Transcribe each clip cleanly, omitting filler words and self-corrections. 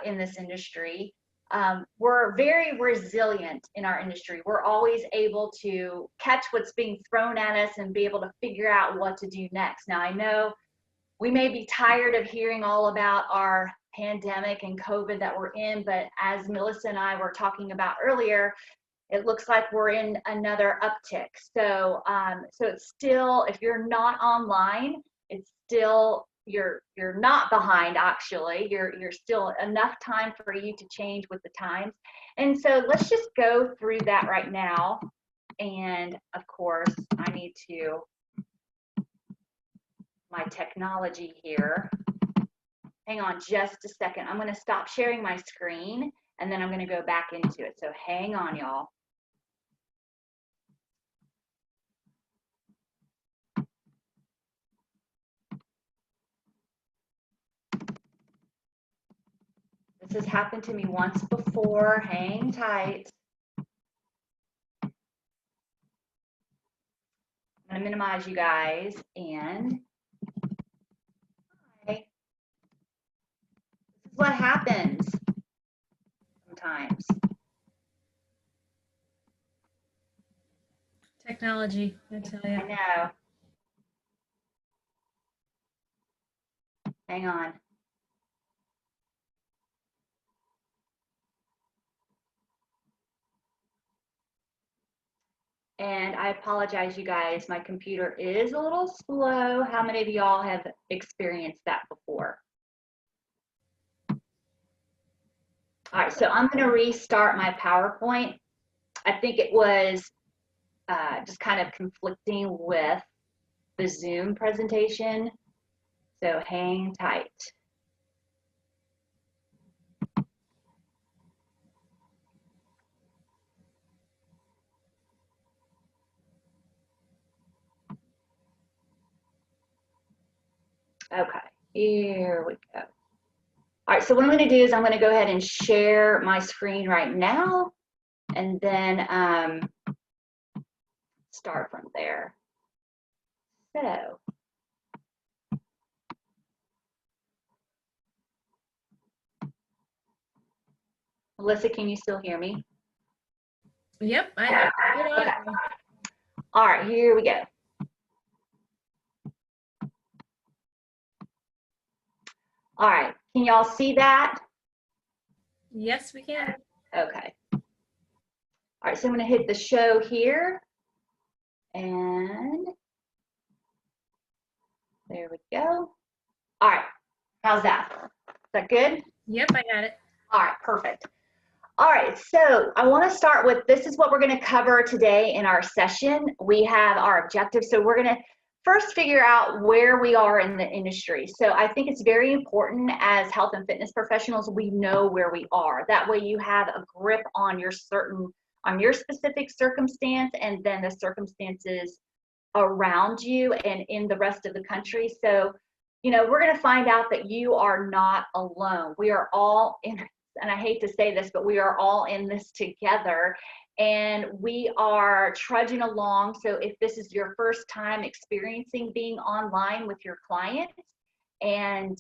in this industry. We're very resilient in our industry. We're always able to catch what's being thrown at us and be able to figure out what to do next. Now, I know we may be tired of hearing all about our pandemic and COVID that we're in, but as Melissa and I were talking about earlier, it looks like we're in another uptick. So, so it's still, if you're not online, it's still, you're not behind. Actually, you're still enough time for you to change with the times. And so let's just go through that right now. And of course, I need to my technology here. Hang on just a second. I'm going to stop sharing my screen and then I'm going to go back into it. So hang on, y'all. This has happened to me once before. Hang tight. I'm going to minimize you guys and hi. This is what happens sometimes. Technology, I tell you. I know. Hang on. And I apologize, you guys. My computer is a little slow. How many of y'all have experienced that before? All right, so I'm going to restart my PowerPoint. I think it was just kind of conflicting with the Zoom presentation. So hang tight. Okay, here we go. All right, so what I'm going to do is I'm going to go ahead and share my screen right now and then start from there. So, Melissa, can you still hear me? Yep, I have it. Okay. All right, here we go. All right, can y'all see that? Yes, we can. Okay. All right, so I'm going to hit the show here. And there we go. All right, how's that? Is that good? Yep, I got it. All right, perfect. All right, so I want to start with, this is what we're going to cover today in our session. We have our objectives. So we're going to first figure out where we are in the industry. So I think it's very important as health and fitness professionals, we know where we are. That way you have a grip on your specific circumstance and then the circumstances around you and in the rest of the country. So, you know, we're going to find out that you are not alone. We are all in, and I hate to say this, but we are all in this together and we are trudging along. So if this is your first time experiencing being online with your clients and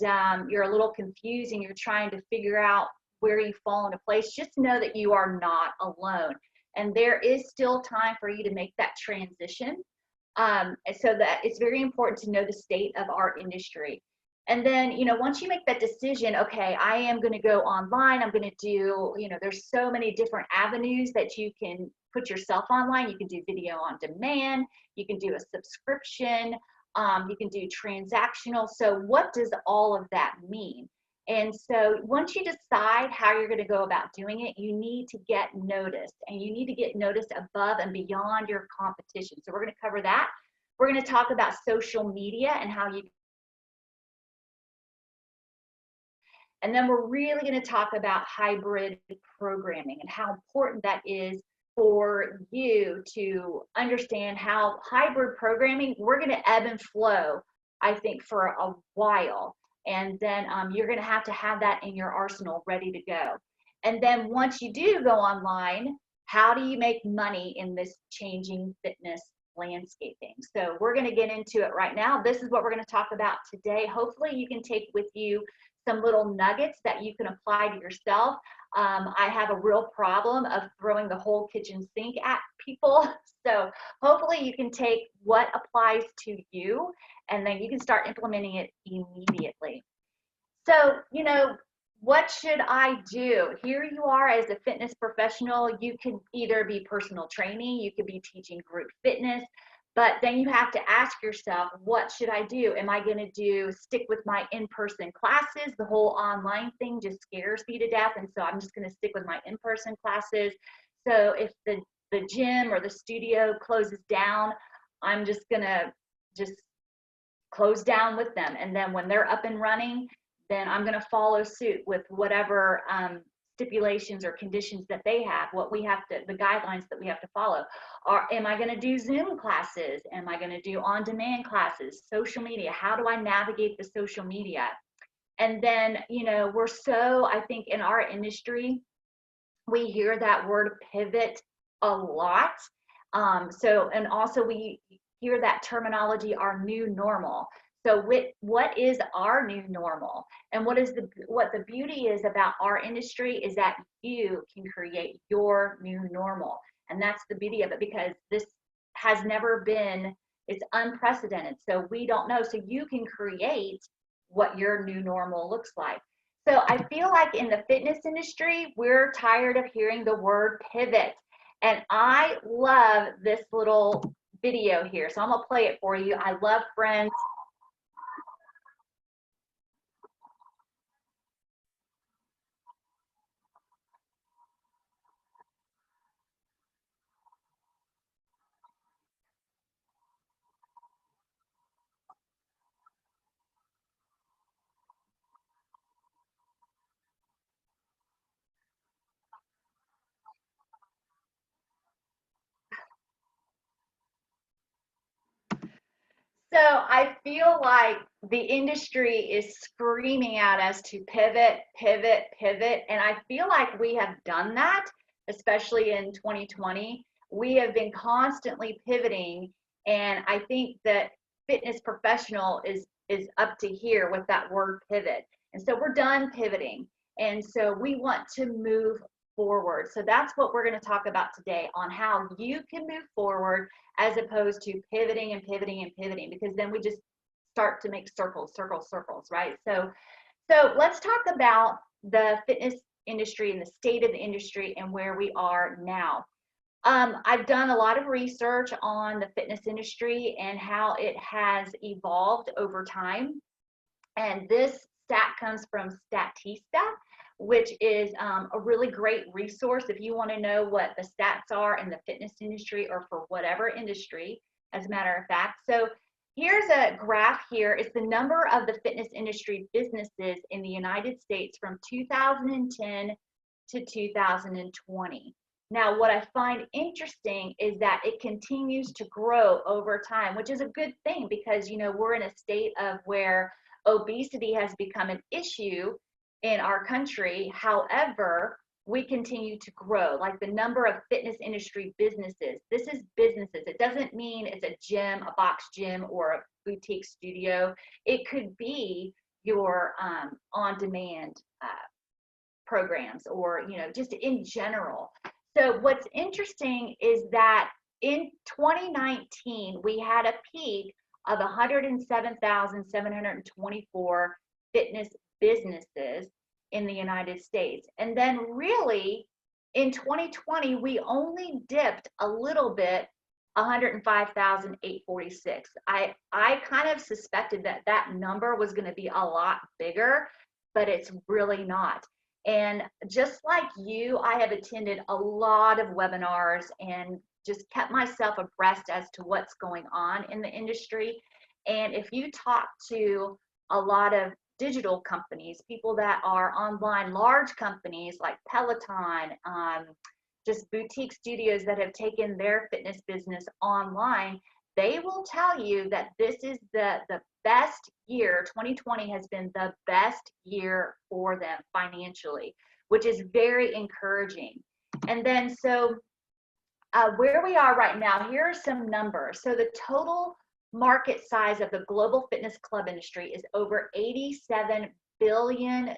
you're a little confused and you're trying to figure out where you fall into place, just know that you are not alone. And there is still time for you to make that transition. So that it's very important to know the state of our industry. And then, you know, once you make that decision, okay, I am going to go online, I'm going to do, you know, there's so many different avenues that you can put yourself online. You can do video on demand, you can do a subscription, you can do transactional. So what does all of that mean? And so once you decide how you're going to go about doing it, you need to get noticed, and you need to get noticed above and beyond your competition. So we're going to cover that. We're going to talk about social media and how you, and then we're really going to talk about hybrid programming and how important that is for you to understand how hybrid programming, we're going to ebb and flow, I think, for a while. And then you're going to have that in your arsenal ready to go. And then once you do go online, how do you make money in this changing fitness landscaping? So we're going to get into it right now. This is what we're going to talk about today. Hopefully you can take with you some little nuggets that you can apply to yourself. I have a real problem of throwing the whole kitchen sink at people. So hopefully you can take what applies to you and then you can start implementing it immediately. So, what should I do? Here you are as a fitness professional. You could either be personal training, you could be teaching group fitness, but then you have to ask yourself, what should I do? Am I going to stick with my in-person classes? The whole online thing just scares me to death, and so I'm just going to stick with my in-person classes. So if the gym or the studio closes down, I'm just going to close down with them. And then when they're up and running, then I'm going to follow suit with whatever stipulations or conditions that they have, the guidelines that we have to follow. Am I going to do Zoom classes? Am I going to do on-demand classes, social media? How do I navigate the social media? And then, I think in our industry, we hear that word pivot a lot. And also we hear that terminology, our new normal. So what is our new normal? And what the beauty is about our industry is that you can create your new normal. And that's the beauty of it, because this has never been, it's unprecedented. So we don't know. So you can create what your new normal looks like. So I feel like in the fitness industry, we're tired of hearing the word pivot. And I love this little video here. So I'm gonna play it for you. I love Friends. So I feel like the industry is screaming at us to pivot, pivot, pivot. And I feel like we have done that, especially in 2020. We have been constantly pivoting. And I think that fitness professional is up to here with that word pivot. And so we're done pivoting. And so we want to move forward. So that's what we're going to talk about today, on how you can move forward as opposed to pivoting and pivoting and pivoting, because then we just start to make circles, right? So let's talk about the fitness industry and the state of the industry and where we are now. I've done a lot of research on the fitness industry and how it has evolved over time. And this stat comes from Statista, which is a really great resource if you want to know what the stats are in the fitness industry or for whatever industry, as a matter of fact. So here's a graph here. It's the number of the fitness industry businesses in the United States from 2010 to 2020. Now, what I find interesting is that it continues to grow over time, which is a good thing, because we're in a state of where obesity has become an issue in our country. However, we continue to grow, like the number of fitness industry businesses. This is businesses. It doesn't mean it's a gym, a box gym, or a boutique studio. It could be your on-demand programs, or just in general. So what's interesting is that in 2019, we had a peak of 107,724 fitness businesses in the United States. And then really in 2020, we only dipped a little bit, 105,846. I kind of suspected that that number was going to be a lot bigger, but it's really not. And just like you, I have attended a lot of webinars and just kept myself abreast as to what's going on in the industry. And if you talk to a lot of digital companies, people that are online, large companies like Peloton, just boutique studios that have taken their fitness business online, they will tell you that this is the best year. 2020 has been the best year for them financially, which is very encouraging. And then so where we are right now, here are some numbers. So the total market size of the global fitness club industry is over $87 billion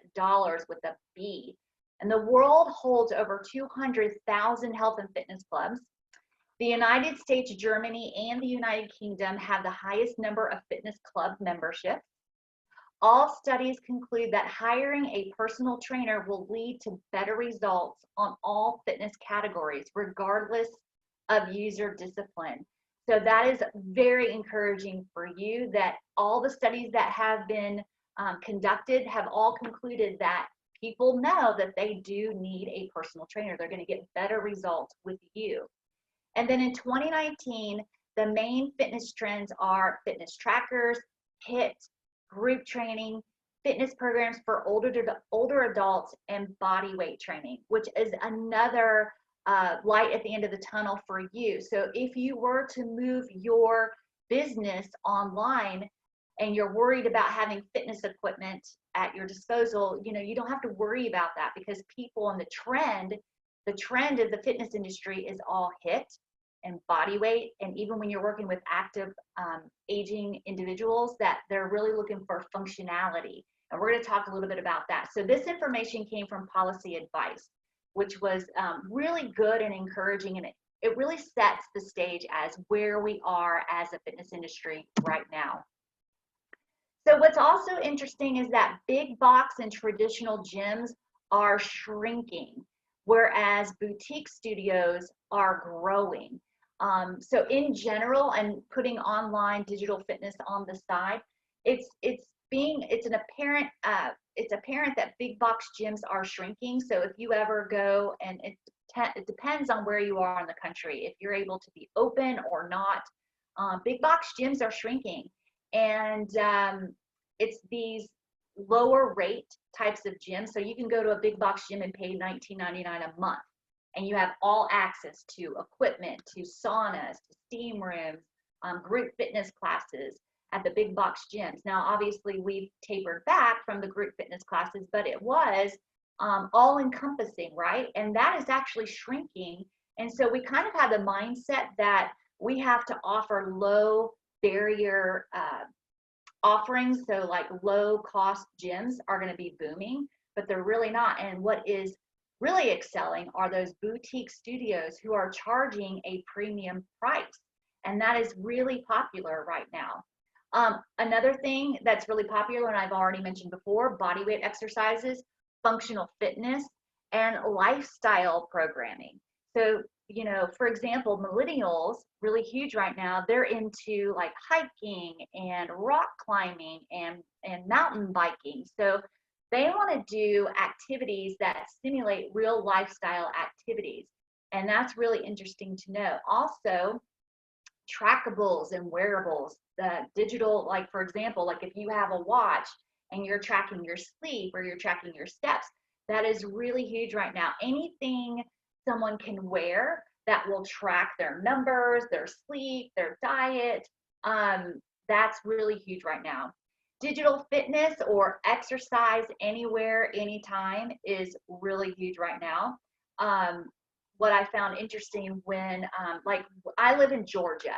with a B. And the world holds over 200,000 health and fitness clubs. The United States, Germany, and the United Kingdom have the highest number of fitness club memberships. All studies conclude that hiring a personal trainer will lead to better results on all fitness categories, regardless of user discipline. So that is very encouraging for you, that all the studies that have been conducted have all concluded that people know that they do need a personal trainer. They're going to get better results with you. And then in 2019, the main fitness trends are fitness trackers, HIIT, group training, fitness programs for older adults, and body weight training, which is another light at the end of the tunnel for you. So if you were to move your business online and you're worried about having fitness equipment at your disposal, you don't have to worry about that, because people on the trend of the fitness industry is all HIIT and body weight. And even when you're working with active aging individuals, that they're really looking for functionality. And we're going to talk a little bit about that. So this information came from Policy Advice, which was really good and encouraging, and it really sets the stage as where we are as a fitness industry right now. So what's also interesting is that big box and traditional gyms are shrinking, whereas boutique studios are growing. So in general, and putting online digital fitness on the side, it's apparent that big box gyms are shrinking. So if you ever go, and it depends on where you are in the country, if you're able to be open or not, big box gyms are shrinking. And it's these lower rate types of gyms. So you can go to a big box gym and pay $19.99 a month, and you have all access to equipment, to saunas, to steam rooms, group fitness classes at the big box gyms. Now, obviously, we've tapered back from the group fitness classes, but it was all encompassing, right? And that is actually shrinking. And so we kind of have the mindset that we have to offer low barrier offerings. So like low cost gyms are going to be booming, but they're really not. And what is really excelling are those boutique studios who are charging a premium price. And that is really popular right now. Another thing that's really popular, and I've already mentioned before, body weight exercises, functional fitness, and lifestyle programming. So, for example, millennials, really huge right now, they're into like hiking and rock climbing and mountain biking. So they want to do activities that stimulate real lifestyle activities. And that's really interesting to know. Also, trackables and wearables, the digital, like for example, like if you have a watch and you're tracking your sleep or you're tracking your steps, that is really huge right now. Anything someone can wear that will track their numbers, their sleep, their diet, that's really huge right now. Digital fitness or exercise anywhere, anytime is really huge right now. What I found interesting when, like I live in Georgia,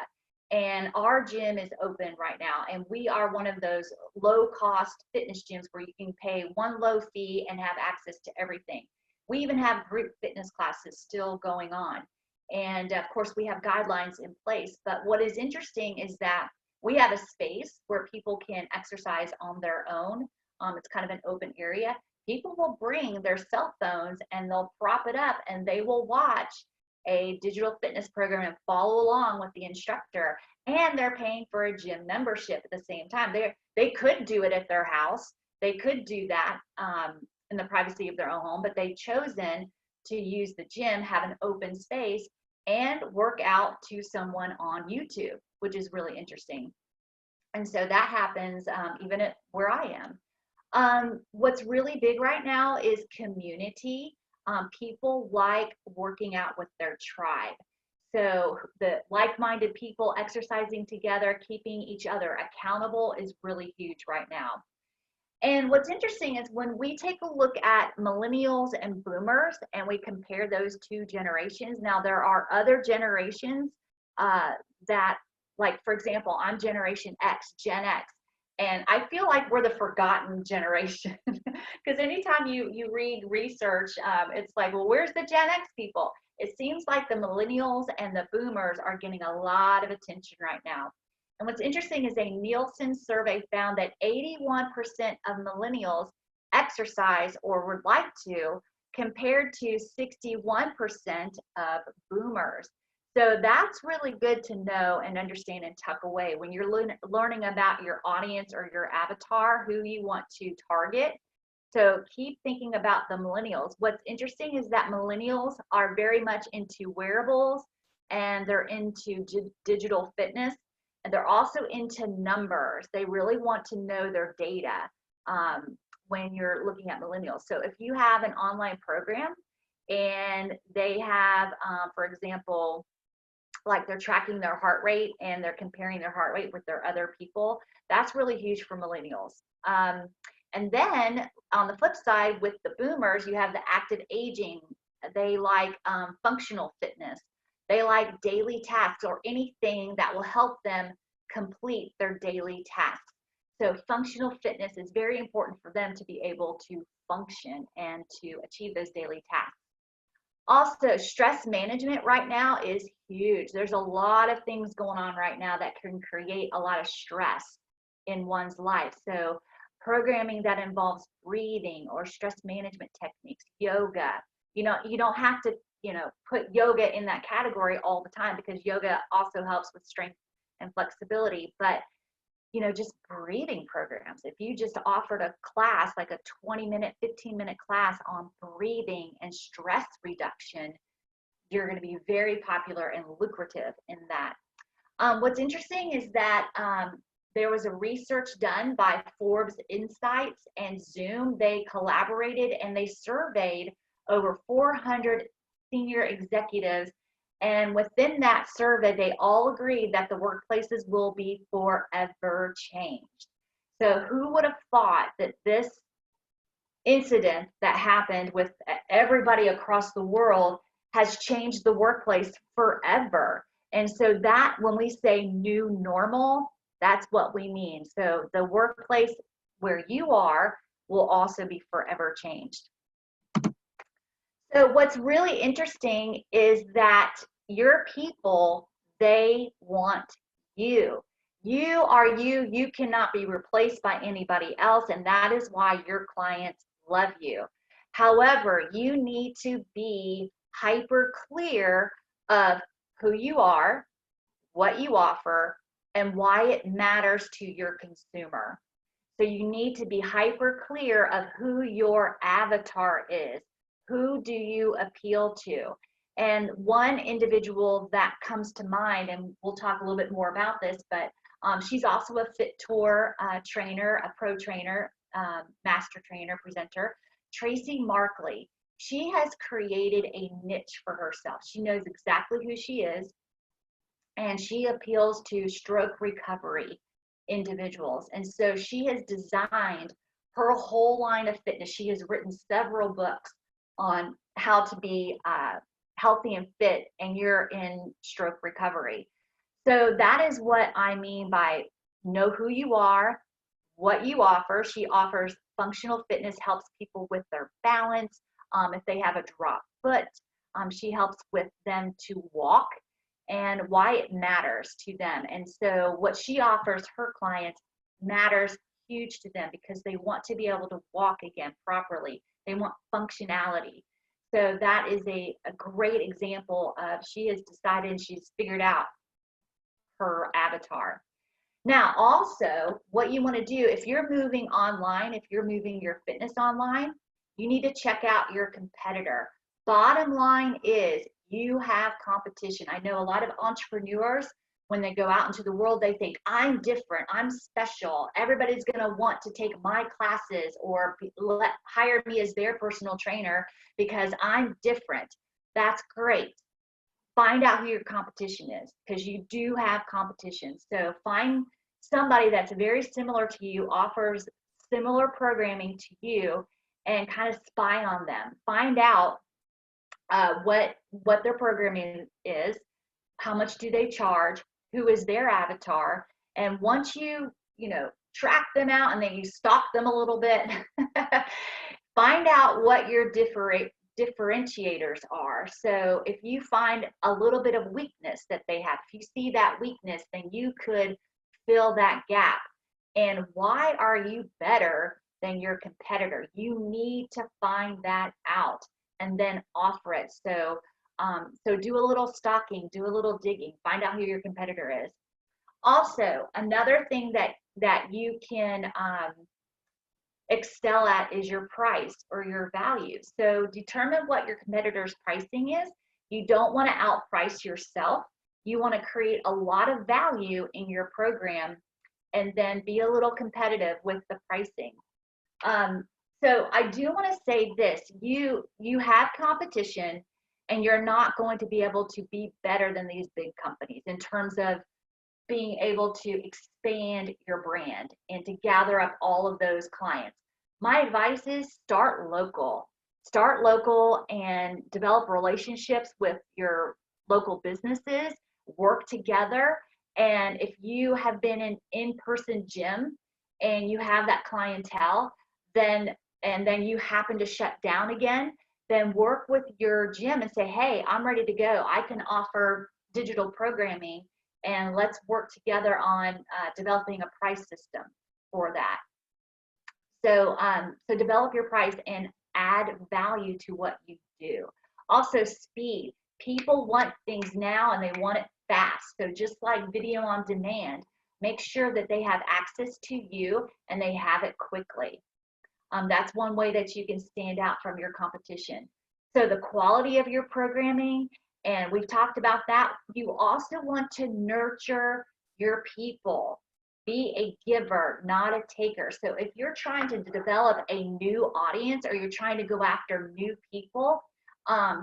and our gym is open right now, and we are one of those low cost fitness gyms where you can pay one low fee and have access to everything. We even have group fitness classes still going on. And of course we have guidelines in place, but what is interesting is that we have a space where people can exercise on their own. It's kind of an open area. People will bring their cell phones and they'll prop it up and they will watch a digital fitness program and follow along with the instructor, and they're paying for a gym membership at the same time. They could do it at their house. They could do that in the privacy of their own home, but they've chosen to use the gym, have an open space, and work out to someone on YouTube, which is really interesting. And so that happens even at where I am. What's really big right now is community. People like working out with their tribe. So the like-minded people exercising together, keeping each other accountable is really huge right now. And what's interesting is when we take a look at millennials and boomers and we compare those two generations, now there are other generations that, like for example, I'm Generation X, Gen X. And I feel like we're the forgotten generation because anytime you read research, it's like, well, where's the Gen X people? It seems like the millennials and the boomers are getting a lot of attention right now. And what's interesting is a Nielsen survey found that 81% of millennials exercise or would like to, compared to 61% of boomers. So that's really good to know and understand and tuck away when you're learning about your audience or your avatar, who you want to target. So keep thinking about the millennials. What's interesting is that millennials are very much into wearables and they're into digital fitness, and they're also into numbers. They really want to know their data when you're looking at millennials. So if you have an online program and they have, for example, like they're tracking their heart rate and they're comparing their heart rate with their other people, that's really huge for millennials. And then on the flip side, with the boomers, you have the active aging. They like functional fitness. They like daily tasks or anything that will help them complete their daily tasks. So functional fitness is very important for them to be able to function and to achieve those daily tasks. Also, stress management right now is huge. There's a lot of things going on right now that can create a lot of stress in one's life. So programming that involves breathing or stress management techniques, yoga. You don't have to, put yoga in that category all the time, because yoga also helps with strength and flexibility. But just breathing programs. If you just offered a class, like a 20-minute, 15-minute class on breathing and stress reduction, you're going to be very popular and lucrative in that. What's interesting is that there was a research done by Forbes Insights and Zoom. They collaborated and they surveyed over 400 senior executives. And within that survey, they all agreed that the workplaces will be forever changed. So who would have thought that this incident that happened with everybody across the world has changed the workplace forever? And so that, when we say new normal, that's what we mean. So the workplace where you are will also be forever changed. So what's really interesting is that your people, they want you. You are you. You cannot be replaced by anybody else, and that is why your clients love you. However, you need to be hyper clear of who you are, what you offer, and why it matters to your consumer. So you need to be hyper clear of who your avatar is. Who do you appeal to? And one individual that comes to mind, and we'll talk a little bit more about this, but she's also a FiTOUR trainer, a pro trainer, master trainer, presenter, Tracy Markley. She has created a niche for herself. She knows exactly who she is, and she appeals to stroke recovery individuals. And so she has designed her whole line of fitness. She has written several books on how to be healthy and fit, and you're in stroke recovery. So that is what I mean by know who you are, what you offer. She offers functional fitness, helps people with their balance. If they have a dropped foot, she helps with them to walk and why it matters to them. And so what she offers her clients matters huge to them, because they want to be able to walk again properly. They want functionality. So that is a great example of, she has decided, she's figured out her avatar. Now, also, what you want to do, if you're moving online, if you're moving your fitness online, you need to check out your competitor. Bottom line is, you have competition. I know a lot of entrepreneurs, when they go out into the world, they think, I'm different, I'm special, everybody's going to want to take my classes or hire me as their personal trainer because I'm different. That's great. Find out who your competition is, because you do have competition. So find somebody that's very similar to you, offers similar programming to you, and kind of spy on them. Find out what their programming is, how much do they charge, who is their avatar, and once you track them out and then you stalk them a little bit. Find out what your differentiators are. So if you find a little bit of weakness that they have, if you see that weakness, then you could fill that gap. And why are you better than your competitor? You need to find that out and then offer it. So so do a little stalking, do a little digging, find out who your competitor is. Also, another thing that you can excel at is your price or your value. So determine what your competitor's pricing is. You don't want to outprice yourself. You want to create a lot of value in your program and then be a little competitive with the pricing. So I do want to say this, you have competition and you're not going to be able to be better than these big companies in terms of being able to expand your brand and to gather up all of those clients. My advice is start local. Start local and develop relationships with your local businesses, work together. And if you have been in in-person gym and you have that clientele, then you happen to shut down again, then work with your gym and say, hey, I'm ready to go. I can offer digital programming and let's work together on developing a price system for that. So, so develop your price and add value to what you do. Also, speed. People want things now and they want it fast. So just like video on demand, make sure that they have access to you and they have it quickly. That's one way that you can stand out from your competition. So the quality of your programming, and we've talked about that. You also want to nurture your people. Be a giver, not a taker. So if you're trying to develop a new audience or you're trying to go after new people,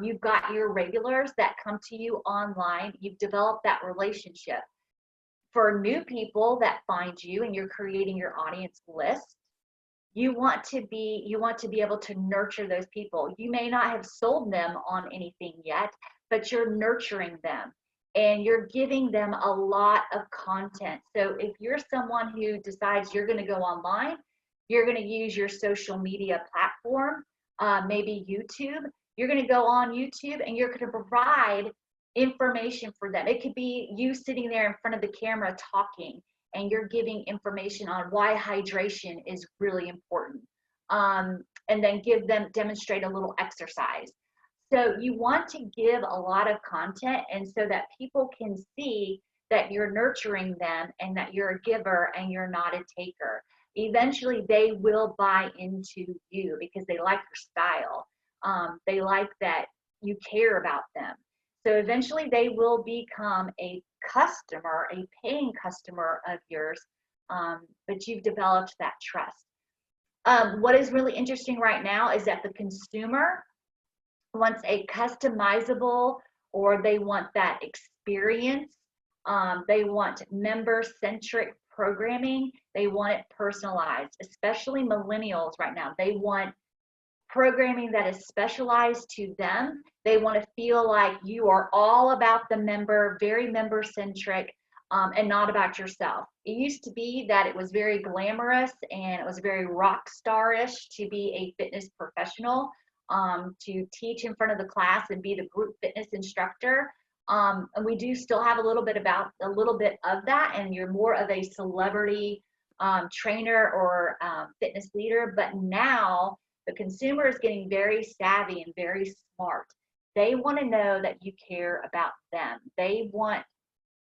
you've got your regulars that come to you online. You've developed that relationship. For new people that find you and you're creating your audience list, you want to be able to nurture those people. You may not have sold them on anything yet, but you're nurturing them and you're giving them a lot of content. So if you're someone who decides you're going to go online, you're going to use your social media platform, maybe YouTube. You're going to go on YouTube and you're going to provide information for them. It could be you sitting there in front of the camera talking, and you're giving information on why hydration is really important. And then demonstrate a little exercise. So you want to give a lot of content, and so that people can see that you're nurturing them and that you're a giver and you're not a taker. Eventually they will buy into you because they like your style. They like that you care about them. So eventually they will become a customer, a paying customer of yours, but you've developed that trust. What is really interesting right now is that the consumer wants a customizable, or they want that experience. They want member-centric programming. They want it personalized, especially millennials right now. They want programming that is specialized to them. They want to feel like you are all about the member, very member-centric, and not about yourself. It used to be that it was very glamorous and it was very rock star-ish to be a fitness professional, to teach in front of the class and be the group fitness instructor. And we do still have a little bit of that, and you're more of a celebrity trainer or fitness leader. But now the consumer is getting very savvy and very smart. They want to know that you care about them. They want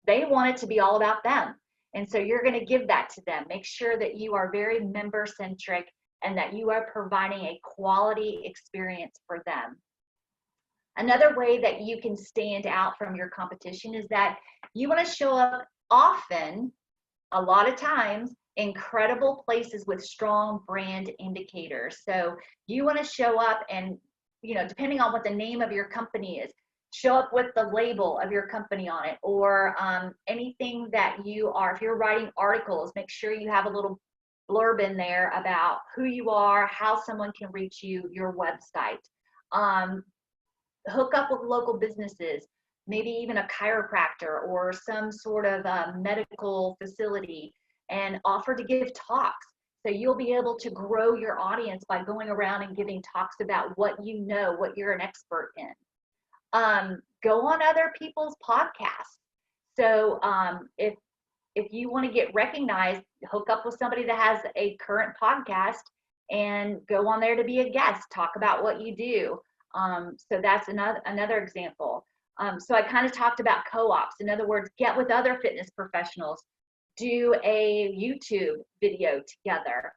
it to be all about them. And so you're going to give that to them. Make sure that you are very member-centric and that you are providing a quality experience for them. Another way that you can stand out from your competition is that you want to show up often, a lot of times, in credible places with strong brand indicators. So you want to show up and, depending on what the name of your company is, show up with the label of your company on it, or anything that you are. If you're writing articles, make sure you have a little blurb in there about who you are, how someone can reach you, your website. Hook up with local businesses, maybe even a chiropractor or some sort of medical facility. and offer to give talks. So you'll be able to grow your audience by going around and giving talks about what you know, what you're an expert in. Go on other people's podcasts. So if you want to get recognized, hook up with somebody that has a current podcast and go on there to be a guest, talk about what you do. So that's another example. So I kind of talked about co-ops. In other words, get with other fitness professionals, do a YouTube video together,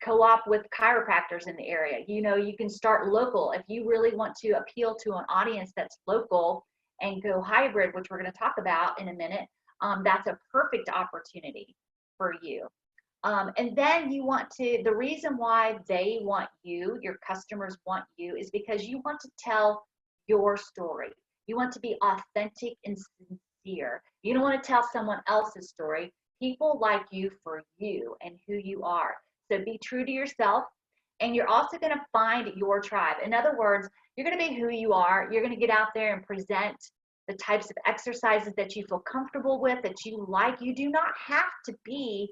co-op with chiropractors in the area. You know, you can start local. If you really want to appeal to an audience that's local and go hybrid, which we're going to talk about in a minute, that's a perfect opportunity for you. And then you want to, the reason why they want you, your customers want you, is because you want to tell your story. You want to be authentic and sincere. You don't want to tell someone else's story. People like you for you and who you are. So be true to yourself, and you're also going to find your tribe. In other words, you're going to be who you are. You're going to get out there and present the types of exercises that you feel comfortable with, that you like. You do not have to be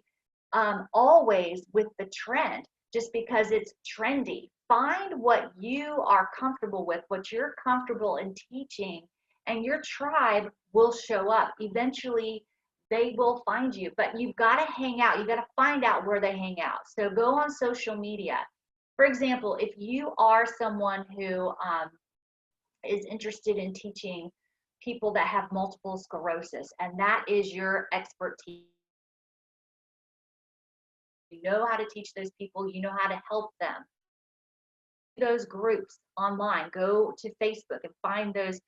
always with the trend just because it's trendy. Find what you are comfortable with, what you're comfortable in teaching, and your tribe will show up. Eventually, they will find you, but you've got to hang out. You've got to find out where they hang out. So go on social media. For example, if you are someone who is interested in teaching people that have multiple sclerosis, and that is your expertise, you know how to teach those people, you know how to help them. Those groups online, go to Facebook and find those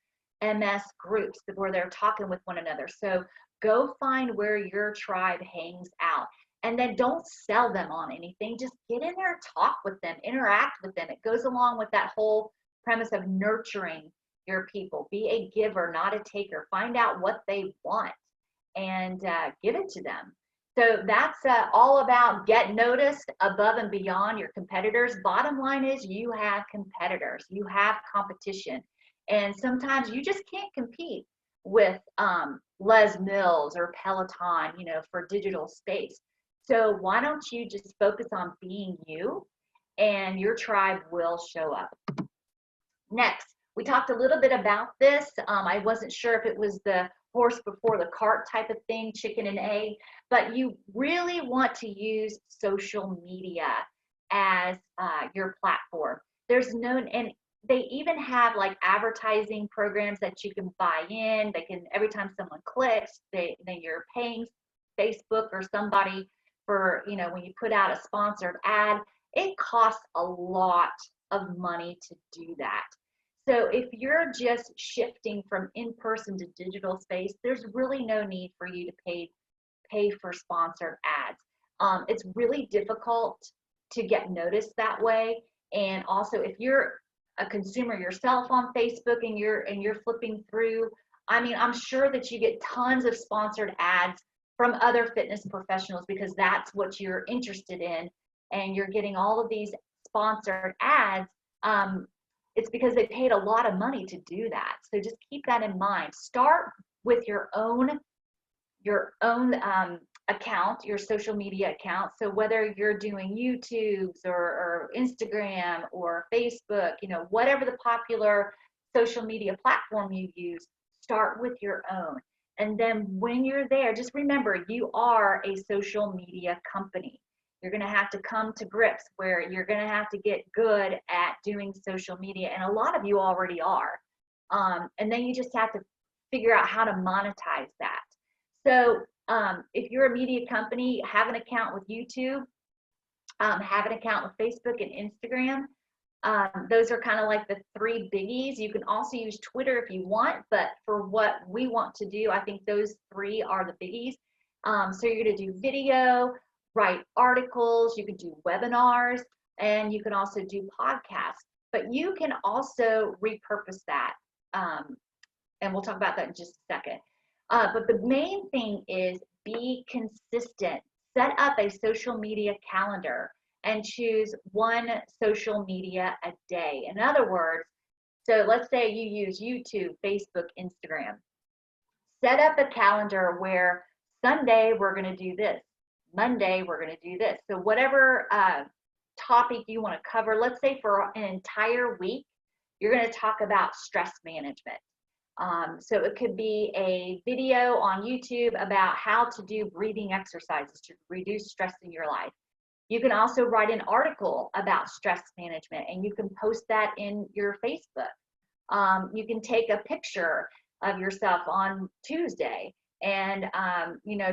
MS groups where they're talking with one another. So go find where your tribe hangs out, and then don't sell them on anything. Just get in there, talk with them, interact with them. It goes along with that whole premise of nurturing your people. Be a giver, not a taker. Find out what they want and give it to them. So that's all about get noticed above and beyond your competitors. Bottom line is you have competitors, you have competition, and sometimes you just can't compete with Les Mills or Peloton, you know, for digital space. So why don't you just focus on being you, and your tribe will show up. Next, we talked a little bit about this. I wasn't sure if it was the horse before the cart type of thing, chicken and egg, but you really want to use social media as your platform. There's no, and they even have like advertising programs that you can buy in. They can, every time someone clicks, then you're paying Facebook or somebody for, you know, when you put out a sponsored ad, it costs a lot of money to do that. So if you're just shifting from in-person to digital space, there's really no need for you to pay for sponsored ads. It's really difficult to get noticed that way. And also, if you're a consumer yourself on Facebook and you're flipping through, I mean, I'm sure that you get tons of sponsored ads from other fitness professionals because that's what you're interested in, and you're getting all of these sponsored ads. It's because they paid a lot of money to do that. So just keep that in mind. Start with your own account, your social media account. So whether you're doing YouTube's or Instagram or Facebook, you know, whatever the popular social media platform you use, start with your own. And then when you're there, just remember you are a social media company. You're going to have to come to grips where you're going to have to get good at doing social media. And a lot of you already are. And then you just have to figure out how to monetize that. So if you're a media company, have an account with YouTube, have an account with Facebook and Instagram. Those are kind of like the three biggies. You can also use Twitter if you want, but for what we want to do, I think those three are the biggies. So you're going to do video, write articles, you can do webinars, and you can also do podcasts. But you can also repurpose that, and we'll talk about that in just a second. But the main thing is be consistent. Set up a social media calendar and choose one social media a day. In other words, so let's say you use YouTube, Facebook, Instagram. Set up a calendar where Sunday we're going to do this. Monday, we're going to do this. So whatever topic you want to cover, let's say for an entire week, you're going to talk about stress management. So it could be a video on YouTube about how to do breathing exercises to reduce stress in your life. You can also write an article about stress management, and you can post that in your Facebook. You can take a picture of yourself on Tuesday and,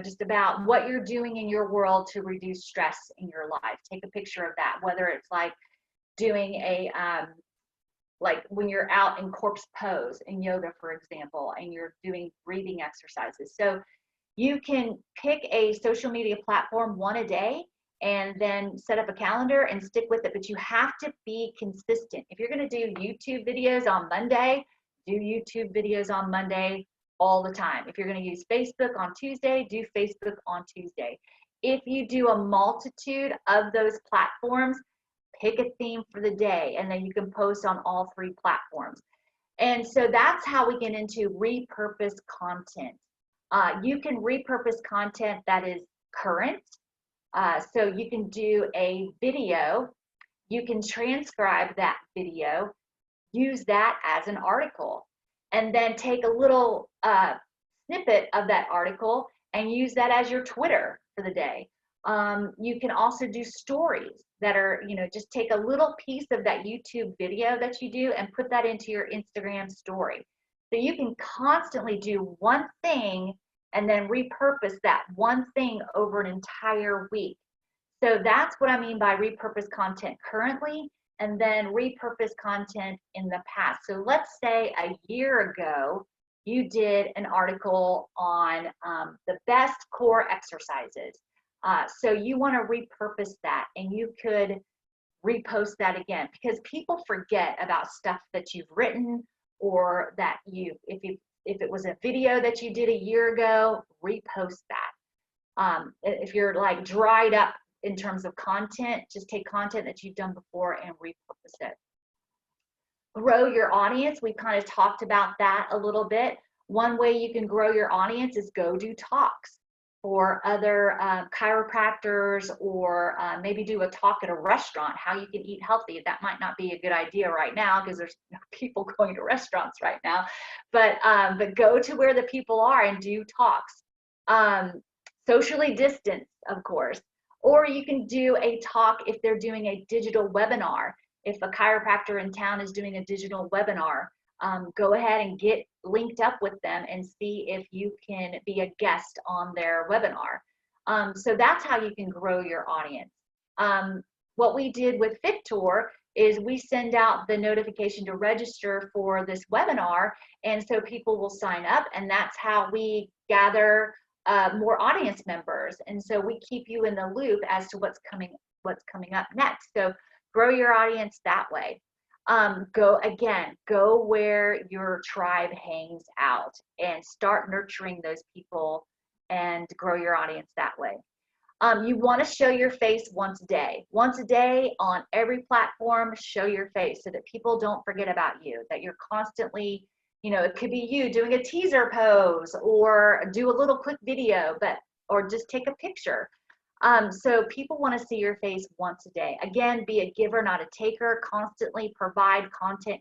just about what you're doing in your world to reduce stress in your life. Take a picture of that, whether it's like doing like when you're out in corpse pose in yoga, for example, and you're doing breathing exercises. So you can pick a social media platform one a day and then set up a calendar and stick with it, but you have to be consistent. If you're going to do YouTube videos on Monday, do YouTube videos on Monday all the time. If you're going to use Facebook on Tuesday, do Facebook on Tuesday. If you do a multitude of those platforms, pick a theme for the day, and then you can post on all 3 platforms. And so that's how we get into repurposed content. You can repurpose content that is current. So you can do a video, you can transcribe that video, use that as an article, and then take a little snippet of that article and use that as your Twitter for the day. You can also do stories that are, just take a little piece of that YouTube video that you do and put that into your Instagram story. So you can constantly do one thing and then repurpose that one thing over an entire week. So that's what I mean by repurpose content currently, and then repurpose content in the past. So let's say a year ago, you did an article on the best core exercises. So you want to repurpose that, and you could repost that again, because people forget about stuff that you've written, or that if it was a video that you did a year ago, repost that. If you're like dried up in terms of content, just take content that you've done before and repurpose it. Grow your audience. We kind of talked about that a little bit. One way you can grow your audience is go do talks for other chiropractors, or maybe do a talk at a restaurant, how you can eat healthy. That might not be a good idea right now because there's no people going to restaurants right now, but go to where the people are and do talks. Socially distanced, of course, or you can do a talk if they're doing a digital webinar. If a chiropractor in town is doing a digital webinar, go ahead and get linked up with them and see if you can be a guest on their webinar. So that's how you can grow your audience. What we did with FiTOUR is we send out the notification to register for this webinar, and so people will sign up, and that's how we gather more audience members. And so we keep you in the loop as to what's coming up next. So grow your audience that way. Go where your tribe hangs out and start nurturing those people and grow your audience that way. You want to show your face once a day. Once a day on every platform, show your face so that people don't forget about you, that you're constantly, it could be you doing a teaser pose, or do a little quick video, or just take a picture. So people want to see your face once a day. Again, be a giver, not a taker. Constantly provide content,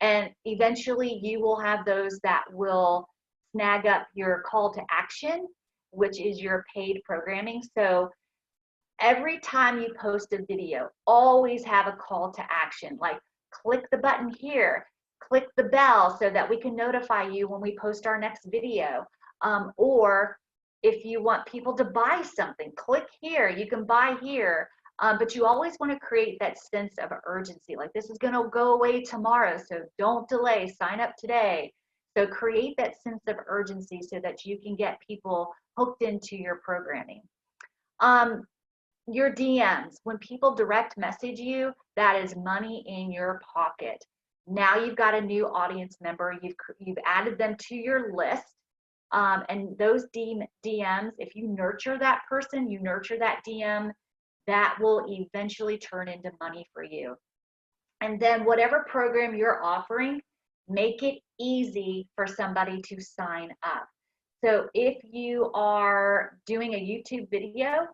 and eventually you will have those that will snag up your call to action, which is your paid programming. So every time you post a video, always have a call to action, like click the button here, click the bell so that we can notify you when we post our next video. Or if you want people to buy something, click here, you can buy here. But you always want to create that sense of urgency, like this is going to go away tomorrow, so don't delay, sign up today. So create that sense of urgency so that you can get people hooked into your programming. Your DMs, when people direct message you, that is money in your pocket. Now you've got a new audience member, you've added them to your list. And those DMs, if you nurture that person, you nurture that DM, that will eventually turn into money for you. And then whatever program you're offering, make it easy for somebody to sign up. So if you are doing a YouTube video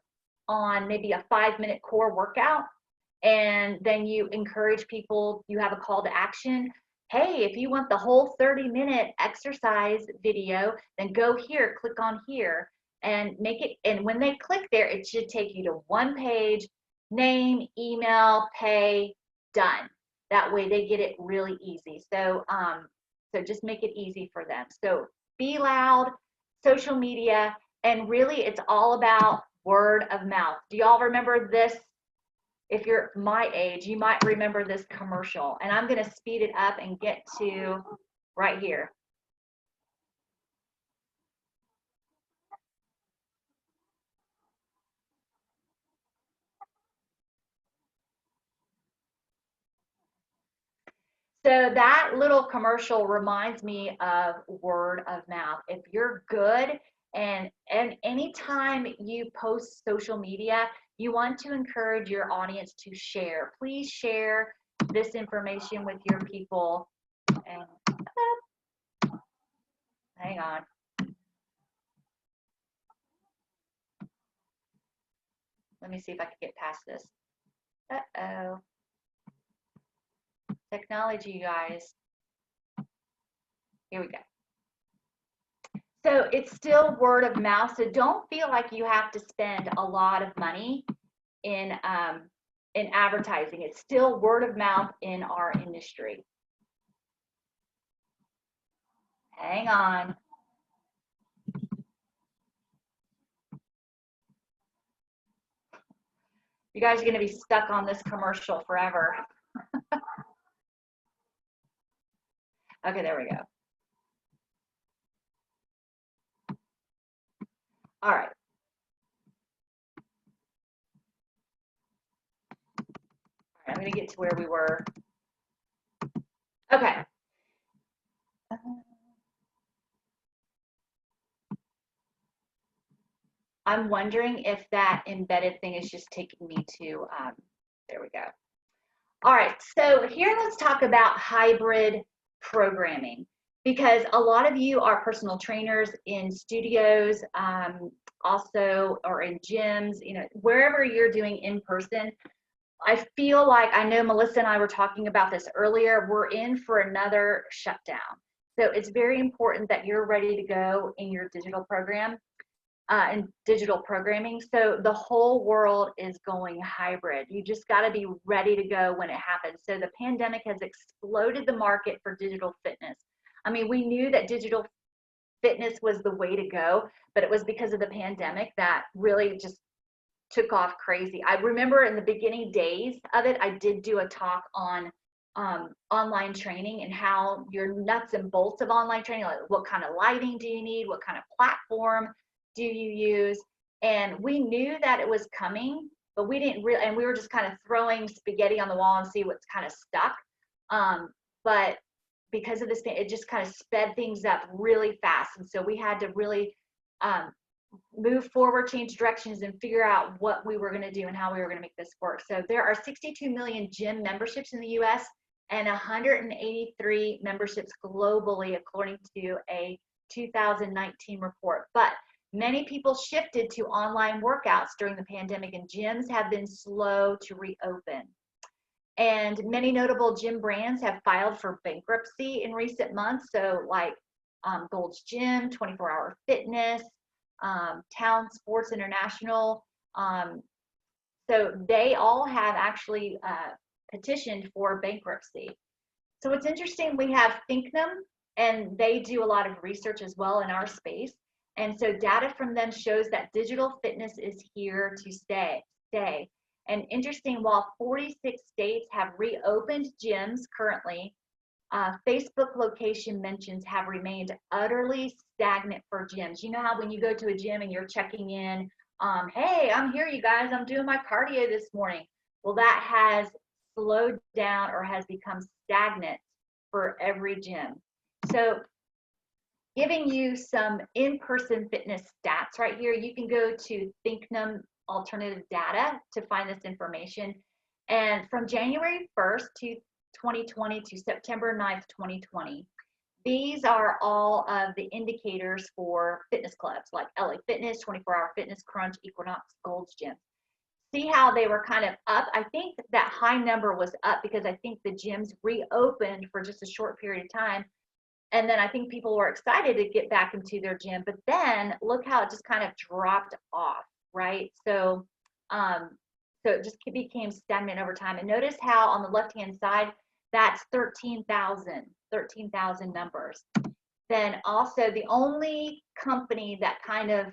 on maybe a 5-minute core workout, and then you encourage people, you have a call to action. Hey, if you want the whole 30-minute exercise video, then go here, click on here, and make it. And when they click there, it should take you to one page, name, email, pay, done. That way they get it really easy. So, so just make it easy for them. So be loud, social media, and really it's all about word of mouth. Do y'all remember this? If you're my age, you might remember this commercial, and I'm going to speed it up and get to right here. So that little commercial reminds me of word of mouth. If you're good, and anytime you post social media, you want to encourage your audience to share. Please share this information with your people. And hang on. Let me see if I can get past this. Uh-oh. Technology, you guys. Here we go. So it's still word of mouth. So don't feel like you have to spend a lot of money in advertising. It's still word of mouth in our industry. Hang on. You guys are going to be stuck on this commercial forever. Okay, there we go. All right. I'm going to get to where we were. Okay. I'm wondering if that embedded thing is just taking me to, there we go. All right, so here let's talk about hybrid programming, because a lot of you are personal trainers in studios, also, or in gyms, you know, wherever you're doing in person. I feel like, I know Melissa and I were talking about this earlier, we're in for another shutdown. So it's very important that you're ready to go in your digital program, and digital programming. So the whole world is going hybrid. You just got to be ready to go when it happens. So the pandemic has exploded the market for digital fitness. I mean, we knew that digital fitness was the way to go, but it was because of the pandemic that really just took off crazy. I remember in the beginning days of it, I did do a talk on online training and how your nuts and bolts of online training, like what kind of lighting do you need, what kind of platform do you use? And we knew that it was coming, but we didn't really, and we were just kind of throwing spaghetti on the wall and see what's kind of stuck. But because of this thing, it just kind of sped things up really fast. And so we had to really move forward, change directions, and figure out what we were going to do and how we were going to make this work. So there are 62 million gym memberships in the US and 183 memberships globally, according to a 2019 report. But many people shifted to online workouts during the pandemic, and gyms have been slow to reopen. And many notable gym brands have filed for bankruptcy in recent months. So like Gold's Gym, 24 Hour Fitness, Town Sports International. So they all have actually petitioned for bankruptcy. So what's interesting, we have Thinknum, and they do a lot of research as well in our space. And so data from them shows that digital fitness is here to stay. And interesting, while 46 states have reopened gyms currently, Facebook location mentions have remained utterly stagnant for gyms. You know how when you go to a gym and you're checking in, hey, I'm here, you guys, I'm doing my cardio this morning. Well, that has slowed down or has become stagnant for every gym. So giving you some in-person fitness stats right here, you can go to Thinknum Alternative Data to find this information. And from January 1st to 2020 to September 9th, 2020, these are all of the indicators for fitness clubs like LA Fitness, 24-Hour Fitness, Crunch, Equinox, Gold's Gym. See how they were kind of up? I think that high number was up because I think the gyms reopened for just a short period of time. And then I think people were excited to get back into their gym, but then look how it just kind of dropped off, right? So, so it just became stagnant over time. And notice how on the left-hand side, that's 13,000 numbers. Then also the only company that kind of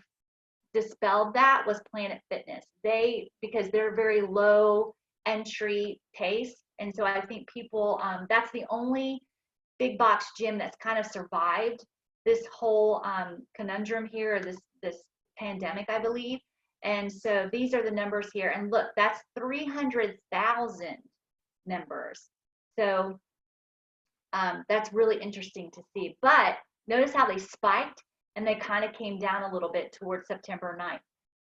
dispelled that was Planet Fitness. Because they're very low entry pace. And so I think people, that's the only big box gym that's kind of survived this whole conundrum here, this pandemic, I believe. And so these are the numbers here. And look, that's 300,000 members. So that's really interesting to see. But notice how they spiked and they kind of came down a little bit towards September 9th.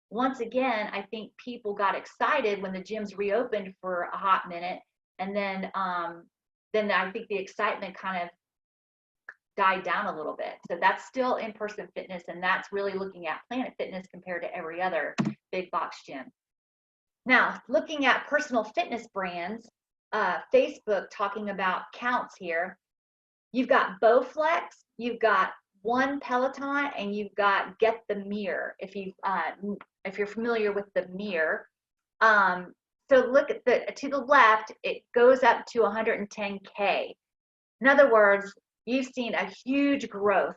Once again, I think people got excited when the gyms reopened for a hot minute. And then I think the excitement kind of died down a little bit. So that's still in-person fitness, and that's really looking at Planet Fitness compared to every other big box gym. Now, looking at personal fitness brands, Facebook talking about counts here. You've got Bowflex, you've got One Peloton, and you've got Get the Mirror. If you're familiar with the Mirror, so look at to the left, it goes up to 110K. In other words, you've seen a huge growth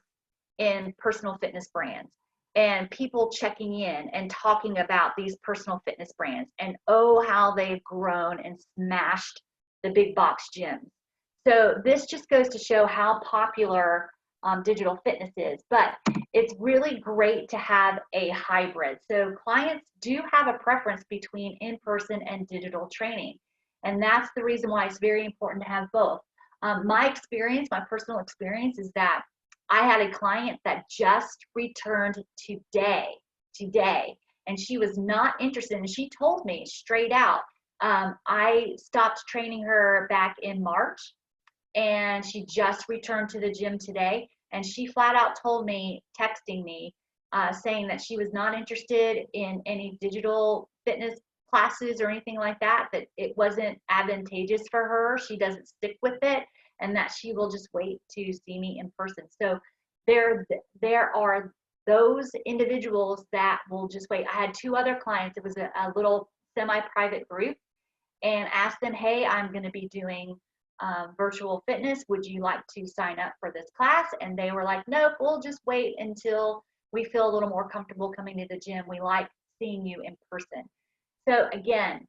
in personal fitness brands and people checking in and talking about these personal fitness brands and how they've grown and smashed the big box gyms. So this just goes to show how popular digital fitness is, but it's really great to have a hybrid. So clients do have a preference between in-person and digital training. And that's the reason why it's very important to have both. My personal experience is that I had a client that just returned today, and she was not interested. And she told me straight out, I stopped training her back in March, and she just returned to the gym today. And she flat out told me, texting me, saying that she was not interested in any digital fitness classes or anything like that, that it wasn't advantageous for her. She doesn't stick with it, and that she will just wait to see me in person. So there are those individuals that will just wait. I had two other clients. It was a little semi-private group, and asked them, hey, I'm going to be doing virtual fitness. Would you like to sign up for this class? And they were like, nope, we'll just wait until we feel a little more comfortable coming to the gym. We like seeing you in person. So again,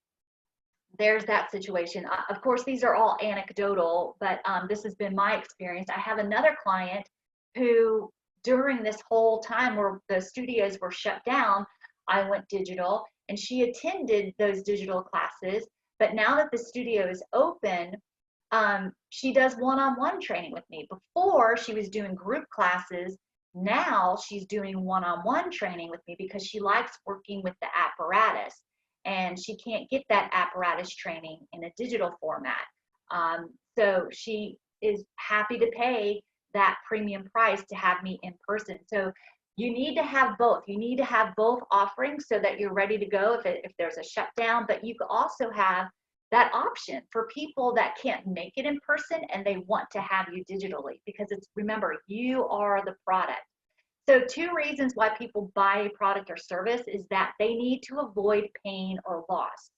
there's that situation. Of course, these are all anecdotal, but this has been my experience. I have another client who, during this whole time where the studios were shut down, I went digital, and she attended those digital classes. But now that the studio is open, she does one-on-one training with me. Before, she was doing group classes. Now she's doing one-on-one training with me because she likes working with the apparatus, and she can't get that apparatus training in a digital format. So she is happy to pay that premium price to have me in person. So you need to have both. You need to have both offerings so that you're ready to go if there's a shutdown, but you could also have that option for people that can't make it in person and they want to have you digitally, because remember, you are the product. So 2 reasons why people buy a product or service is that they need to avoid pain or loss.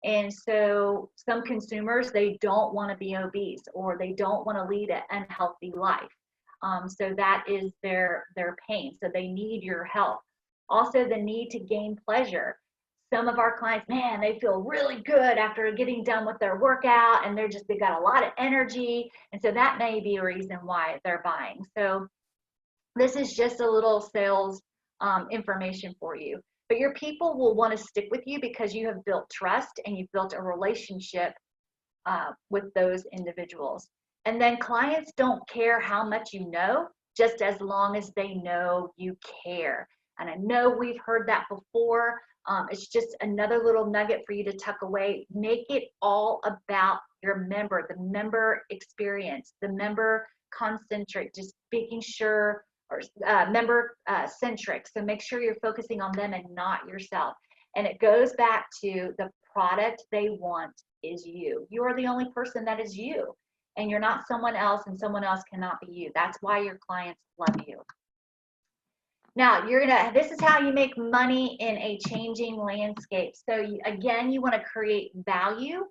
And so some consumers, they don't want to be obese, or they don't want to lead an unhealthy life. So that is their pain. So they need your help. Also, the need to gain pleasure. Some of our clients, man, they feel really good after getting done with their workout, and they got a lot of energy. And so that may be a reason why they're buying. So this is just a little sales information for you. But your people will want to stick with you because you have built trust and you've built a relationship with those individuals. And then clients don't care how much you know, just as long as they know you care. And I know we've heard that before. It's just another little nugget for you to tuck away. Make it all about your member, the member experience, the member concentric, just making sure, or member centric. So make sure you're focusing on them and not yourself. And it goes back to the product they want is you. You are the only person that is you, and you're not someone else, and someone else cannot be you. That's why your clients love you. Now, this is how you make money in a changing landscape. So again, you want to create value,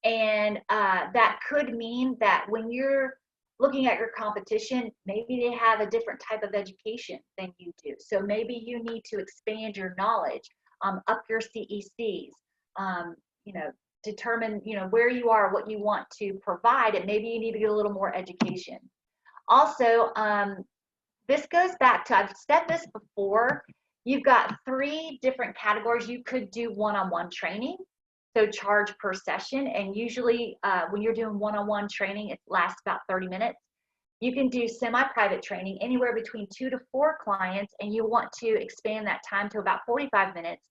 and that could mean that when you're looking at your competition, maybe they have a different type of education than you do. So maybe you need to expand your knowledge, up your CECs, determine, where you are, what you want to provide, and maybe you need to get a little more education. Also, this goes back to, I've said this before, you've got 3 different categories. You could do one-on-one training, so charge per session, and usually when you're doing one-on-one training, it lasts about 30 minutes. You can do semi-private training, anywhere between 2 to 4 clients, and you want to expand that time to about 45 minutes.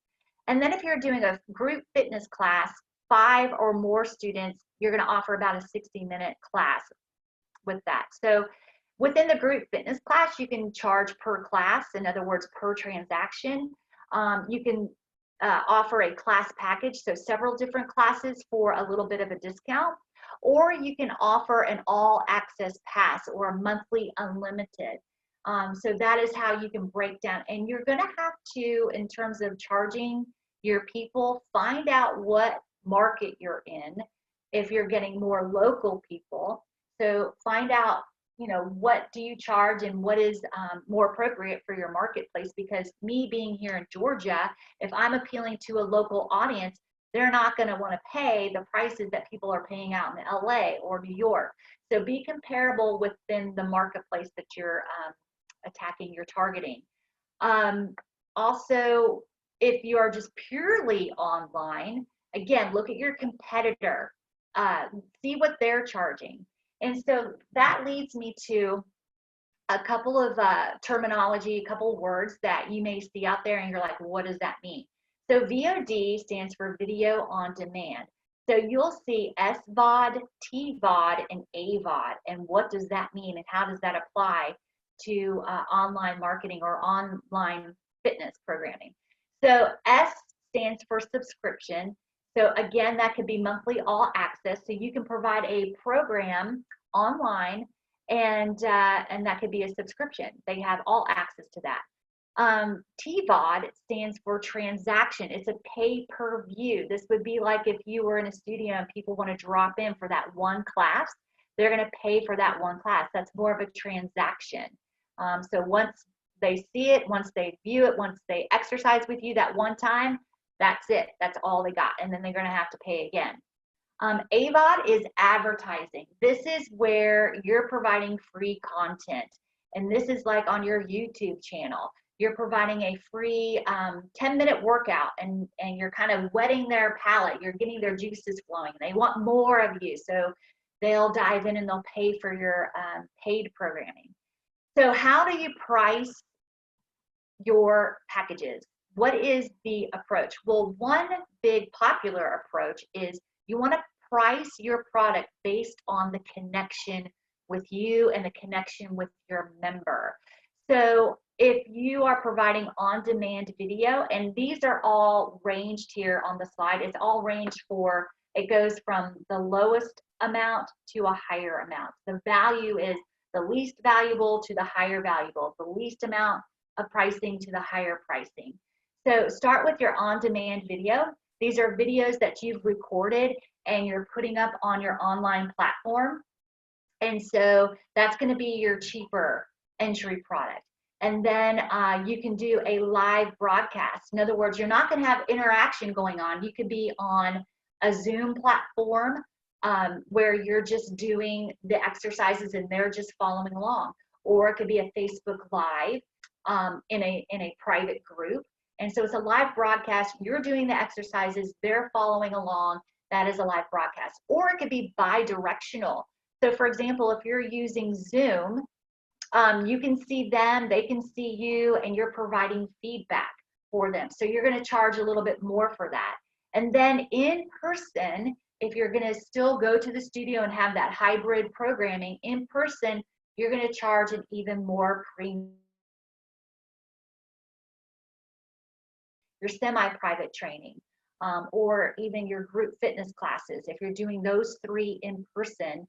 And then if you're doing a group fitness class, 5 or more students, you're going to offer about a 60-minute class with that. So within the group fitness class, you can charge per class, in other words, per transaction. You can offer a class package, so several different classes for a little bit of a discount, or you can offer an all access pass or a monthly unlimited. So that is how you can break down, and you're going to have to, in terms of charging your people, find out what market you're in. If you're getting more local people, so find out, what do you charge and what is more appropriate for your marketplace, because me being here in Georgia, if I'm appealing to a local audience, they're not going to want to pay the prices that people are paying out in LA or New York. So be comparable within the marketplace that you're attacking, you're targeting. Also, if you are just purely online, again, look at your competitor, see what they're charging. And so that leads me to a couple of terminology, a couple of words that you may see out there and you're like, what does that mean? So VOD stands for video on demand. So you'll see SVOD, TVOD, and AVOD. And what does that mean, and how does that apply to online marketing or online fitness programming? So S stands for subscription. So again, that could be monthly all access. So you can provide a program online, and that could be a subscription. They have all access to that. TVOD stands for transaction. It's a pay per view. This would be like if you were in a studio and people want to drop in for that one class, they're going to pay for that one class. That's more of a transaction. So once they see it, once they view it, once they exercise with you that one time, that's it. That's all they got. And then they're going to have to pay again. AVOD is advertising. This is where you're providing free content. And this is like on your YouTube channel. You're providing a free 10-minute workout, and you're kind of wetting their palate. You're getting their juices flowing. They want more of you. So they'll dive in and they'll pay for your paid programming. So how do you price your packages? What is the approach? Well, one big popular approach is you want to price your product based on the connection with you and the connection with your member. So if you are providing on-demand video, and these are all ranged here on the slide, it's all ranged for, it goes from the lowest amount to a higher amount. The value is the least valuable to the higher valuable, the least amount of pricing to the higher pricing. So start with your on-demand video. These are videos that you've recorded and you're putting up on your online platform. And so that's going to be your cheaper entry product. And then you can do a live broadcast. In other words, you're not going to have interaction going on. You could be on a Zoom platform where you're just doing the exercises and they're just following along. Or it could be a Facebook Live in a private group. And so it's a live broadcast. You're doing the exercises, they're following along. That is a live broadcast. Or it could be bi-directional. So for example, if you're using Zoom, you can see them, they can see you, and you're providing feedback for them. So you're going to charge a little bit more for that. And then in person, if you're going to still go to the studio and have that hybrid programming, in person, you're going to charge an even more premium. Your semi-private training, or even your group fitness classes. If you're doing those 3 in person,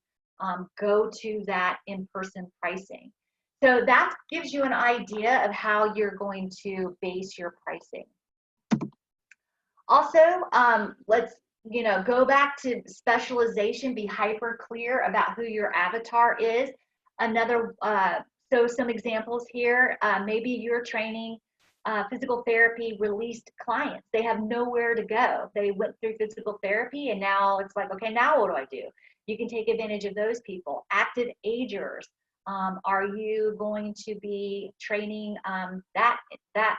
go to that in-person pricing. So that gives you an idea of how you're going to base your pricing. Also, let's go back to specialization, be hyper clear about who your avatar is. Another, so some examples here, maybe you're training physical therapy released clients. They have nowhere to go. They went through physical therapy and now it's like, okay, now what do I do? You can take advantage of those people. Active agers. Are you going to be training that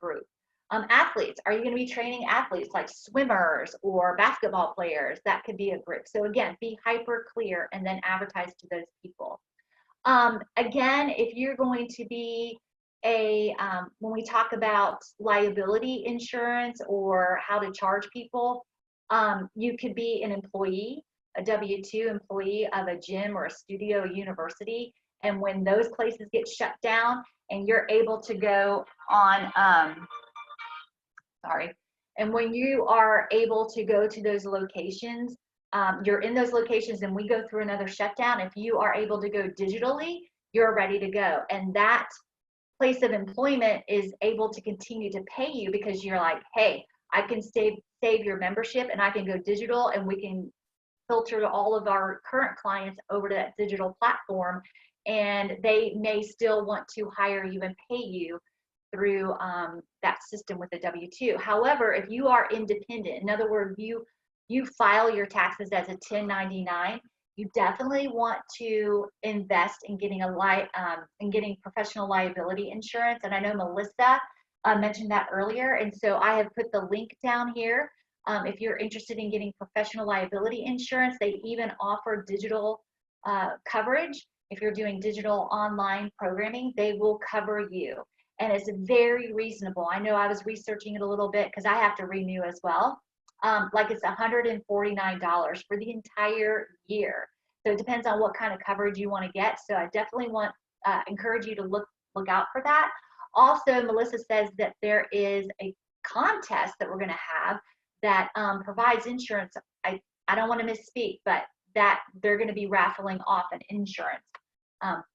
group? Athletes, are you going to be training athletes like swimmers or basketball players? That could be a group. So again, be hyper clear and then advertise to those people. Again, if you're going to be when we talk about liability insurance or how to charge people, you could be an employee, a W-2 employee of a gym or a studio university. And when those places get shut down and you're able to go on, and when you are able to go to those locations, you're in those locations and we go through another shutdown. If you are able to go digitally, you're ready to go. And that place of employment is able to continue to pay you because you're like, hey, I can save your membership and I can go digital and we can filter all of our current clients over to that digital platform, and they may still want to hire you and pay you through that system with the W-2. However, if you are independent, in other words, you file your taxes as a 1099, you definitely want to invest in getting getting professional liability insurance. And I know Melissa mentioned that earlier, and so I have put the link down here. If you're interested in getting professional liability insurance, they even offer digital coverage. If you're doing digital online programming, they will cover you. And it's very reasonable. I know I was researching it a little bit because I have to renew as well. Like it's $149 for the entire year. So it depends on what kind of coverage you want to get. So I definitely encourage you to look out for that. Also, Melissa says that there is a contest that we're going to have that provides insurance. I don't want to misspeak, but that they're going to be raffling off an insurance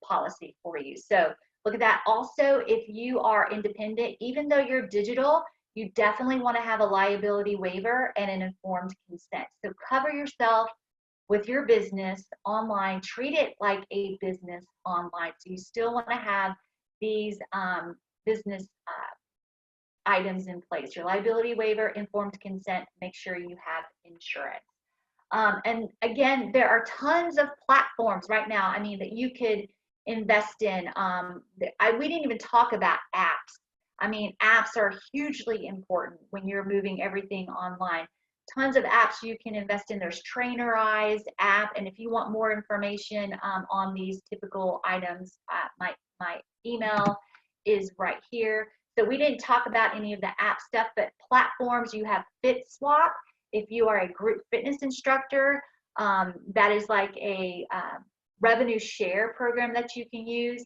policy for you. So look at that. Also, if you are independent, even though you're digital, you definitely want to have a liability waiver and an informed consent. So cover yourself with your business online. Treat it like a business online. So you still want to have these business items in place. Your liability waiver, informed consent, make sure you have insurance. And again, there are tons of platforms right now, I mean, that you could invest in. We didn't even talk about apps. I mean, apps are hugely important when you're moving everything online. Tons of apps you can invest in. There's Trainerize app, and if you want more information on these typical items, my email is right here. So we didn't talk about any of the app stuff, but platforms, you have FitSwap. If you are a group fitness instructor, that is like a revenue share program that you can use.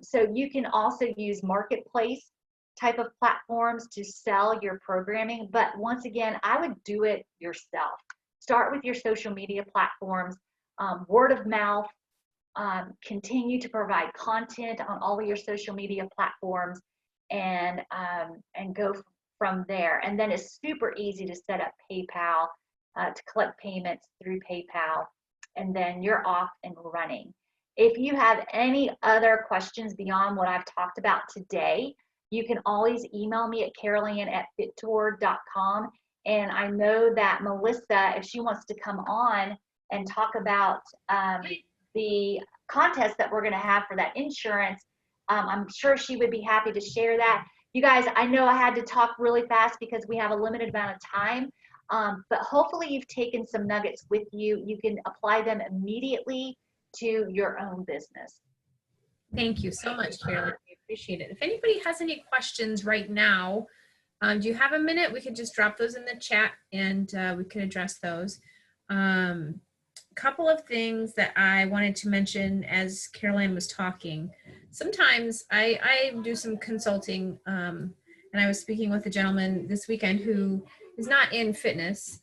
So you can also use marketplace type of platforms to sell your programming. But once again, I would do it yourself. Start with your social media platforms, word of mouth, continue to provide content on all of your social media platforms, and go from there. And then it's super easy to set up PayPal, to collect payments through PayPal, and then you're off and running. If you have any other questions beyond what I've talked about today, you can always email me at CarolAnn@FiTOUR.com. And I know that Melissa, if she wants to come on and talk about the contest that we're going to have for that insurance, I'm sure she would be happy to share that. You guys, I know I had to talk really fast because we have a limited amount of time, but hopefully you've taken some nuggets with you. You can apply them immediately to your own business. Thank you so much, Carolyn. I appreciate it. If anybody has any questions right now, do you have a minute? We could just drop those in the chat and we can address those. couple of things that I wanted to mention as CarolAnn was talking. Sometimes I do some consulting, and I was speaking with a gentleman this weekend who is not in fitness.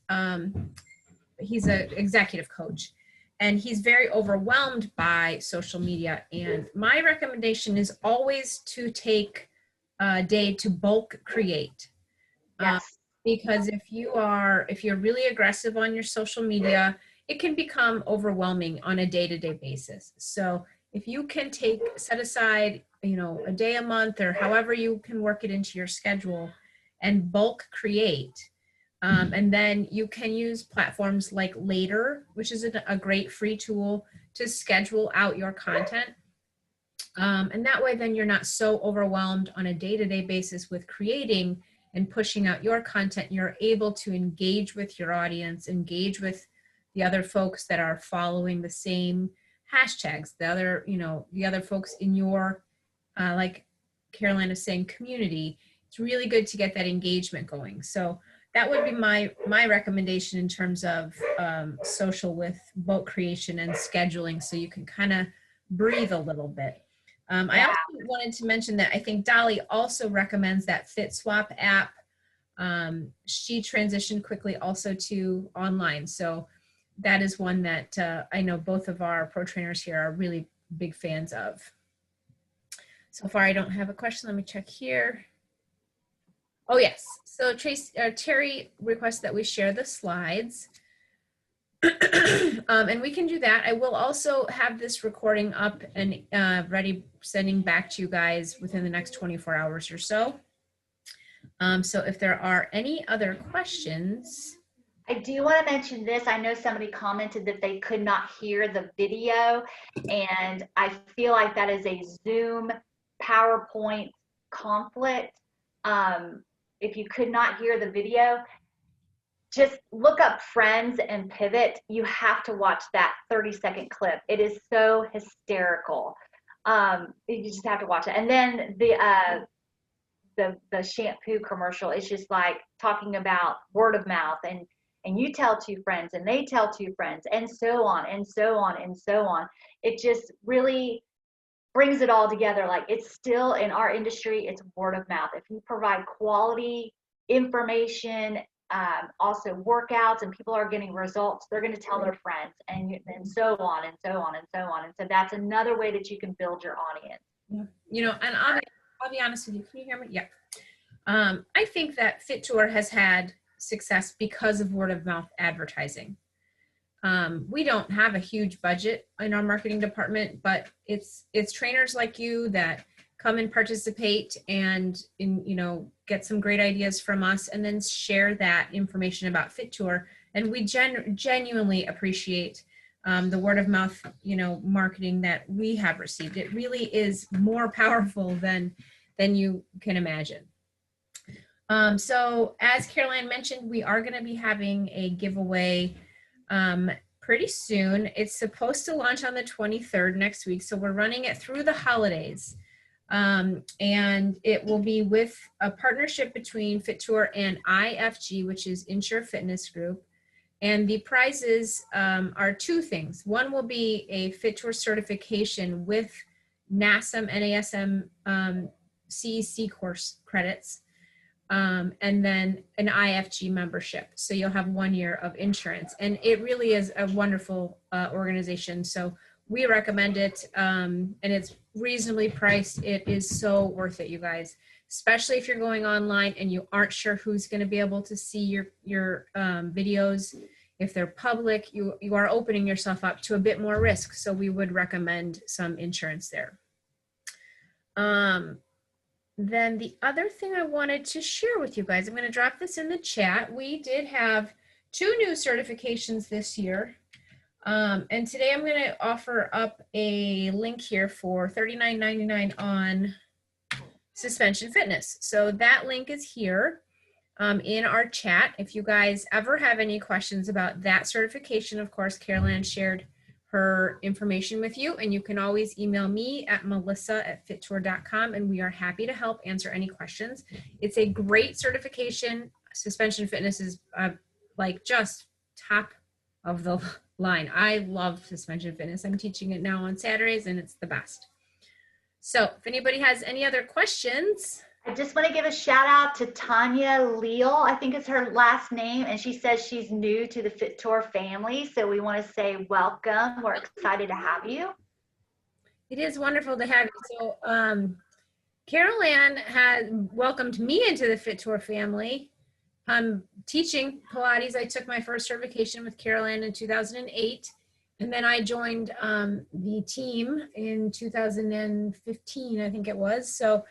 He's an executive coach, and he's very overwhelmed by social media. And my recommendation is always to take a day to bulk create. Yes. Because if you're really aggressive on your social media, it can become overwhelming on a day-to-day basis. So if you can set aside, a day a month or however you can work it into your schedule and bulk create, and then you can use platforms like Later, which is a great free tool to schedule out your content. And that way, then you're not so overwhelmed on a day-to-day basis with creating and pushing out your content. You're able to engage with your audience, engage with the other folks that are following the same hashtags, the other folks in your, like CarolAnn is saying, community. It's really good to get that engagement going. So that would be my recommendation in terms of social with bulk creation and scheduling, so you can kind of breathe a little bit. I also wanted to mention that I think Dolly also recommends that FitSwap app. She transitioned quickly also to online. So that is one that I know both of our pro trainers here are really big fans of. So far, I don't have a question. Let me check here. Oh, yes. So Terry requests that we share the slides. And we can do that. I will also have this recording up and ready, sending back to you guys within the next 24 hours or so. So if there are any other questions. I do want to mention this. I know somebody commented that they could not hear the video, and I feel like that is a Zoom PowerPoint conflict. If you could not hear the video, just look up Friends and Pivot. You have to watch that 30-second clip. It is so hysterical. You just have to watch it. And then the shampoo commercial is just like talking about word of mouth, and you tell two friends and they tell two friends, and so on and so on and so on. It just really brings it all together. Like, it's still in our industry, it's word of mouth. If you provide quality information, also workouts, and people are getting results, they're going to tell their friends, and so on and so on and so on. And so that's another way that you can build your audience. Yeah. And I'll be honest with you. Can you hear me? Yeah. I think that FiTOUR has had success because of word of mouth advertising. We don't have a huge budget in our marketing department, but it's trainers like you that come and participate and get some great ideas from us, and then share that information about FiTOUR. And we genuinely appreciate the word of mouth, marketing that we have received. It really is more powerful than you can imagine. So as CarolAnn mentioned, we are going to be having a giveaway pretty soon. It's supposed to launch on the 23rd next week. So we're running it through the holidays. And it will be with a partnership between FiTOUR and IFG, which is Insure Fitness Group. And the prizes are two things. One will be a FiTOUR certification with NASM CEC course credits, and then an IFG membership. So you'll have 1 year of insurance. And it really is a wonderful organization. So we recommend it, and it's reasonably priced. It is so worth it, you guys, especially if you're going online and you aren't sure who's going to be able to see your videos. If they're public, you are opening yourself up to a bit more risk. So we would recommend some insurance there. Then the other thing I wanted to share with you guys, I'm going to drop this in the chat. We did have 2 new certifications this year. And today I'm going to offer up a link here for $39.99 on suspension fitness. So that link is here in our chat. If you guys ever have any questions about that certification, of course, CarolAnn shared her information with you, and you can always email me at melissa@fitour.com, and we are happy to help answer any questions. It's a great certification. Suspension fitness is like just top of the line. I love suspension fitness. I'm teaching it now on Saturdays and it's the best. So if anybody has any other questions. I just want to give a shout out to Tanya Leal, I think is her last name, and she says she's new to the FiTOUR family. So we want to say welcome. We're excited to have you. It is wonderful to have you. So CarolAnn has welcomed me into the FiTOUR family. I'm teaching Pilates. I took my first certification with CarolAnn in 2008. And then I joined the team in 2015, I think it was. So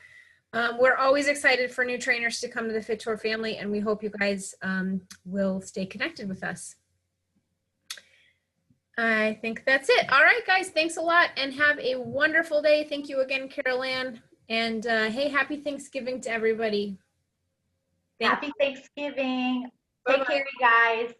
we're always excited for new trainers to come to the FiTOUR family, and we hope you guys will stay connected with us. I think that's it. All right, guys, thanks a lot and have a wonderful day. Thank you again, CarolAnn. And hey, happy Thanksgiving to everybody. Happy Thanksgiving. Take care, you guys.